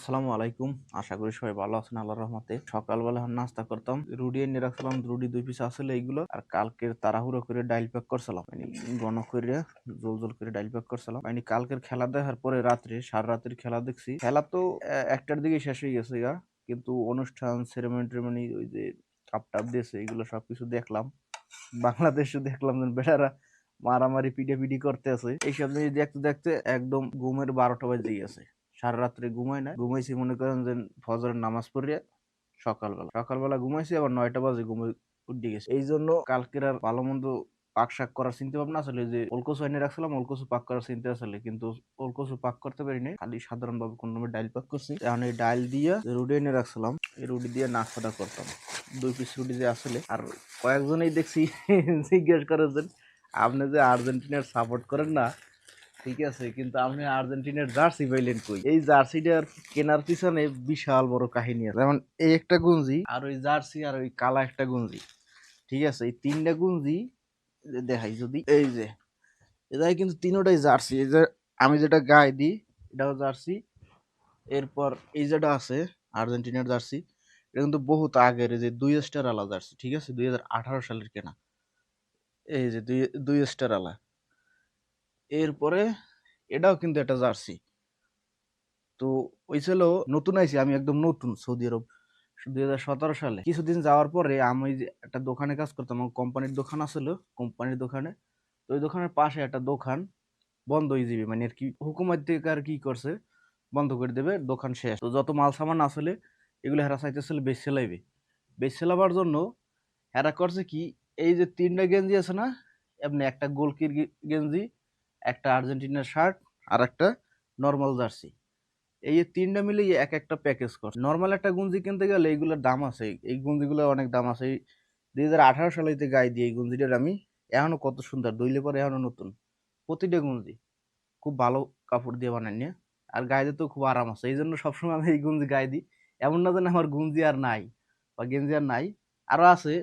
আসসালামু আলাইকুম। আশা করি সবাই ভালো আছেন আল্লাহর রহমতে। সকালবেলা নাস্তা করতাম, রুটি এনে রাখছিলাম, রুটি 2 পিস আসলে এইগুলো। আর কালকের তাড়াহুড়ো করে ডাইল প্যাক করছিলাম, মানে ঘন করে জোল জোল করে ডাইল প্যাক করছিলাম। মানে কালকের খেলা দেখার পরে রাত্রে সারা রাতের খেলা দেখছি। খেলা তো একটার দিকে শেষ হয়ে গেছে গা, কিন্তু অনুষ্ঠান সেরেমনি ওই যে কাপ টাপ দিয়েছে এগুলো সবকিছু দেখলাম। বাংলাদেশে দেখলাম যে বেটারা মারামারি পিটাপিটি করতে আছে। এইসব জিনিস দেখতে দেখতে একদম ঘুমের 12টা বাজে গেছে। সারা রাত্রে ঘুমাই না, ঘুমাইছি মনে করেন যে ফজরের নামাজ পড়িয়া সকালবেলা ঘুমাইছি, আবার 9টা বাজে ঘুমে উঠে গেছে। এই জন্য কালকের আর ভালো মন্দ পাক শাক করার চিন্তা ভাবনা আসলে, যে ওলকচু এনে রাখছিলাম, ওলকচু পাক করার চিন্তা আসলে, কিন্তু ওলকচু পাক করতে পারিনি, খালি সাধারণ ভাবে কোন রকমের ডাইল পাক করছি। এখন এই ডাইল দিয়ে রুটি এনে রাখছিলাম, এই রুটি দিয়ে নাস্তাটা করতাম। 2 পিস রুটি যে আসলে। আর কয়েকজনই দেখছি জিজ্ঞেস করেছেন আপনি যে আর্জেন্টিনার সাপোর্ট করেন না, ঠিক আছে, কিন্তু আপনি আর্জেন্টিনার জার্সি পাইলেন কই? এই জার্সিটার কেনার পিছনে বিশাল বড় কাহিনী আছে। যেমন এই একটা গুঞ্জি, আর ওই জার্সি, আর ওই কালা একটা গুঞ্জি, ঠিক আছে, এই 3টা গুঞ্জি দেখাই যদি, এই যে এটাই কিন্তু তিনোটাই জার্সি। এই যে আমি যেটা গায়ে দিই এটাও জার্সি, এরপর এই যেটা আছে আর্জেন্টিনার জার্সি, এটা কিন্তু বহুত আগের, এই যে 2 স্টার আলা জার্সি, ঠিক আছে, 2018 সালের কেনা। এই যে দুই স্টার আলা। এরপরে এটাও কিন্তু একটা জার্সি। তো ওই ছিল নতুন আইছি, আমি একদম নতুন সৌদি আরব 2017 সালে। কিছুদিন যাওয়ার পরে আমি যে একটা দোকানে কাজ করতাম, আমার কোম্পানির দোকান আছিল, কোম্পানির দোকানে। তো ওই দোকানের পাশে একটা দোকান বন্ধ হয়ে যাবে, মানে আর কি হুকুমত থেকে আর কি করছে, বন্ধ করে দেবে, দোকান শেষ। তো যত মাল সামান আসলে এগুলো হেরা চাইতেছিল বেচে লাইবে। বেচে লাবার জন্য হেরা করছে কি, এই যে 3টা গেঞ্জি আছে না, এমনি একটা গোলকির গেঞ্জি, একটা আর্জেন্টিনার শার্ট, আর একটা নর্মাল জার্সি, এই 3টা মিলে এক একটা প্যাকেজ করছে। নর্মাল একটা গুঞ্জি কিনতে গেলে এইগুলোর দাম আছে, এই গুঞ্জিগুলো অনেক দাম আছে। 2018 সালে গায়ে দিয়ে এই গুঞ্জিটার আমি এখনো কত সুন্দর, ধুইলে পরে এখনো নতুন। প্রতিটা গুঞ্জি খুব ভালো কাপড় দিয়ে বানাই নিয়ে, আর গায়ে দিতেও খুব আরাম আছে। এই জন্য সবসময় আমি এই গুঞ্জি গায়ে দিই। এমন না যেন আমার গুঞ্জি আর নাই বা গেঞ্জি আর নাই, আরো আছে,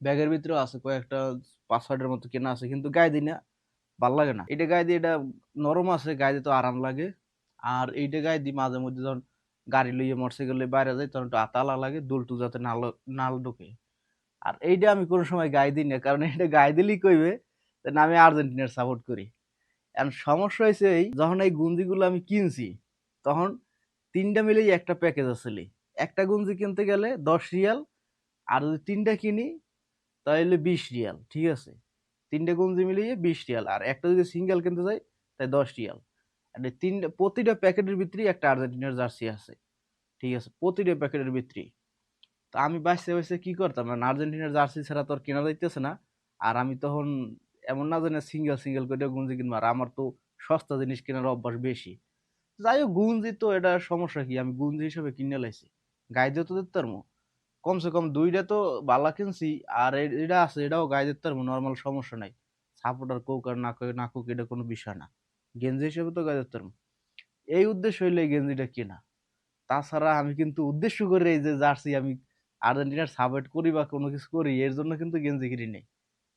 ব্যাগের ভিতরেও আছে কয়েকটা, 5-6টার মতো কেনা আছে, কিন্তু গায়ে দিই না, ভাল লাগে না। এটা গায়ে দিয়ে, এটা নরম আছে, গায়ে দিতে আরাম লাগে। আর এইটা গায়ে দিই মাঝে মধ্যে, যখন গাড়ি লইয়ে মোটরসাইকেল লইয়ে বাইরে যাই, তখন একটু আতালা লাগে, দুলটু যাতে নাল ঢোকে। আর এইটা আমি কোনো সময় গায়ে দিই না, কারণ এটা গায়ে দিলেই কইবে যে না, আমি আর্জেন্টিনার সাপোর্ট করি। এখন সমস্যা হয়েছে এই, যখন এই গুঞ্জিগুলো আমি কিনছি, তখন 3টা মিলেই একটা প্যাকেজ আসলে। একটা গুঞ্জি কিনতে গেলে 10 রিয়াল, আর যদি 3টা কিনি তাহলে 20 রিয়াল, ঠিক আছে। 3টে গঞ্জি মিলিয়ে 20 রিয়াল, আর একটা যদি সিঙ্গেল কিনতে যাই তাই 10 রিয়াল। আর এই প্রতিটা প্যাকেটের ভিতরেই একটা আর্জেন্টিনার জার্সি আছে, ঠিক আছে, প্রতিটা প্যাকেটের ভিতরেই। তো আমি বাইসে বাইসে কি করতাম, মানে আর্জেন্টিনার জার্সি ছাড়া তো আর কেনা যাইতেছে না। আর আমি তখন এমন না জানি সিঙ্গেল সিঙ্গেল করে গুঞ্জি কিনবো, আর আমার তো সস্তা জিনিস কেনার অভ্যাস বেশি। যাই হোক, গুঞ্জি তো এটা সমস্যা কি, আমি গুঞ্জি হিসেবে কিনে লাইছি, গায়ে দিয়ে তো দিতে পারবো। কমসে কম 2টা তো বালা কিনছি, আর এটা আছে, এটাও গায়ে দিতে পারবো, নর্মাল, সমস্যা নাই। সাপোর্টার কোক আর না কোক এটা কোনো বিষয় না, গেঞ্জি হিসেবে তো গায়ে দিতে পারবো। এই উদ্দেশ্য হইলে এই গেঞ্জিটা কেনা। তাছাড়া আমি কিন্তু উদ্দেশ্য করে এই যে জার্সি আমি আর্জেন্টিনার সাপোর্ট করি বা কোনো কিছু করি, এর জন্য কিন্তু গেঞ্জি কিনি নেই।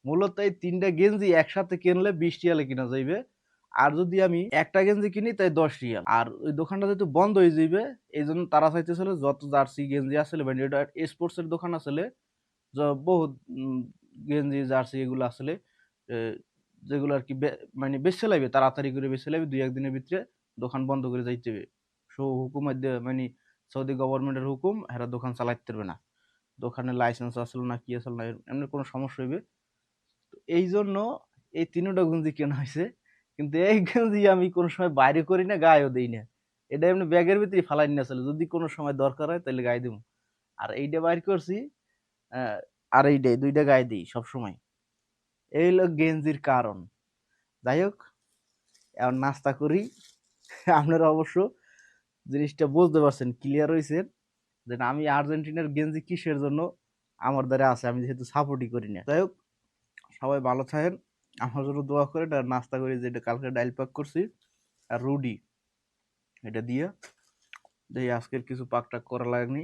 মূলত এই 3টা গেঞ্জি একসাথে কিনলে 20 রিয়ালে কিনা যাইবে। আর যদি আমি একটা গেঞ্জি কিনি তাই 10 রিয়াল। আর ওই দোকানটা যেহেতু বন্ধ হয়ে যাইবে, এই জন্য তারা চাইতেছিল যত জার্সি গেঞ্জি আসলে, মানে এটা স্পোর্টস এর দোকান আসলে, বহুত গেঞ্জি জার্সি এগুলো আসলে, যেগুলো আর কি মানে বেচে লাইবে, তাড়াতাড়ি করে বেচে লাইবে, 2-1 দিনের ভিতরে দোকান বন্ধ করে যাইতে হবে। হুকুমের মানে সৌদি গভর্নমেন্টের হুকুম, এরা দোকান চালাইতে পারবে না। দোকানের লাইসেন্স আসলো না, কি আসলো না, এমনি কোনো সমস্যা হইবে। এই জন্য এই 3টা গেঞ্জি কেনা হয়েছে। কিন্তু এই গেঞ্জি আমি কোনো সময় বাইরে করি না, গায়েও দিই না। এটা এমনি ব্যাগের ভিতরে ফালাই নিয়ে আসলে, যদি কোনো সময় দরকার হয় তাহলে গায়ে দিব। আর এইটা বাইর করছি, আহ, আর এইটাই 2টা গায়ে দিই সবসময়। এই হলো গেঞ্জির কারণ। যাই হোক, এখন নাস্তা করি। আপনারা অবশ্য জিনিসটা বুঝতে পারছেন, ক্লিয়ার হয়েছেন যে না, আমি আর্জেন্টিনার গেঞ্জি কিসের জন্য আমার দ্বারা আছে, আমি যেহেতু সাপোর্টই করি না। যাই হোক, সবাই ভালো থাকেন, আমার জন্য দোয়া করে। আর নাস্তা করি, যেটা কালকে ডাইল পাক করছি আর রুডি, এটা দিয়ে দেখি আজকের কিছু পাক টাক করা লাগেনি।